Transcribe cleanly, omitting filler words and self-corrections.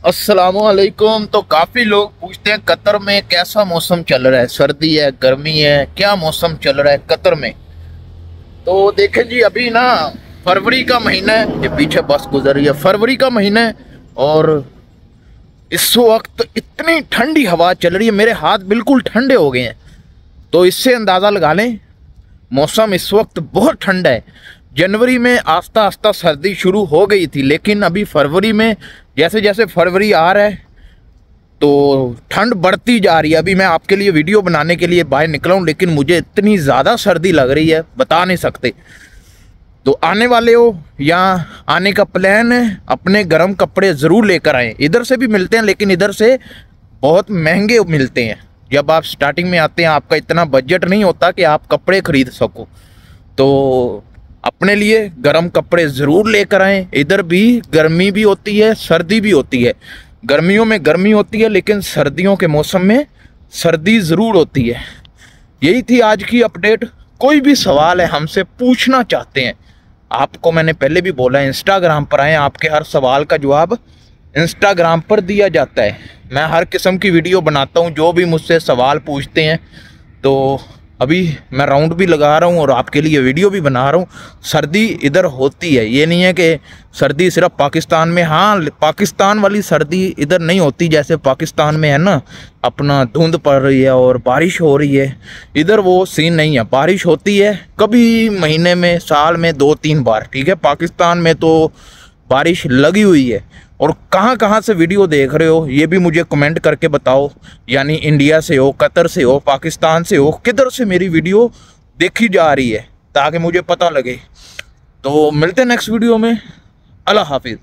अस्सलामुअलैकुम। तो काफ़ी लोग पूछते हैं कतर में कैसा मौसम चल रहा है, सर्दी है, गर्मी है, क्या मौसम चल रहा है कतर में। तो देखें जी, अभी ना फरवरी का महीना है, ये पीछे बस गुजर रही है, फरवरी का महीना है और इस वक्त इतनी ठंडी हवा चल रही है, मेरे हाथ बिल्कुल ठंडे हो गए हैं। तो इससे अंदाज़ा लगा लें मौसम इस वक्त बहुत ठंडा है। जनवरी में आस्ता आस्ता सर्दी शुरू हो गई थी, लेकिन अभी फरवरी में जैसे जैसे फरवरी आ रहा है तो ठंड बढ़ती जा रही है। अभी मैं आपके लिए वीडियो बनाने के लिए बाहर निकला हूँ, लेकिन मुझे इतनी ज़्यादा सर्दी लग रही है बता नहीं सकते। तो आने वाले हो या आने का प्लान है, अपने गर्म कपड़े ज़रूर लेकर आएँ। इधर से भी मिलते हैं लेकिन इधर से बहुत महंगे मिलते हैं। जब आप स्टार्टिंग में आते हैं आपका इतना बजट नहीं होता कि आप कपड़े खरीद सको, तो अपने लिए गर्म कपड़े ज़रूर लेकर आएँ। इधर भी गर्मी भी होती है, सर्दी भी होती है। गर्मियों में गर्मी होती है लेकिन सर्दियों के मौसम में सर्दी ज़रूर होती है। यही थी आज की अपडेट। कोई भी सवाल है हमसे पूछना चाहते हैं, आपको मैंने पहले भी बोला है इंस्टाग्राम पर आएँ, आपके हर सवाल का जवाब इंस्टाग्राम पर दिया जाता है। मैं हर किस्म की वीडियो बनाता हूँ, जो भी मुझसे सवाल पूछते हैं। तो अभी मैं राउंड भी लगा रहा हूँ और आपके लिए वीडियो भी बना रहा हूँ। सर्दी इधर होती है, ये नहीं है कि सर्दी सिर्फ पाकिस्तान में। हाँ, पाकिस्तान वाली सर्दी इधर नहीं होती जैसे पाकिस्तान में है ना, अपना धुंध पड़ रही है और बारिश हो रही है। इधर वो सीन नहीं है, बारिश होती है कभी महीने में, साल में 2-3 बार, ठीक है। पाकिस्तान में तो बारिश लगी हुई है। और कहाँ कहाँ से वीडियो देख रहे हो ये भी मुझे कमेंट करके बताओ, यानी इंडिया से हो, कतर से हो, पाकिस्तान से हो, किधर से मेरी वीडियो देखी जा रही है ताकि मुझे पता लगे। तो मिलते हैं नेक्स्ट वीडियो में। अल्लाह हाफिज़।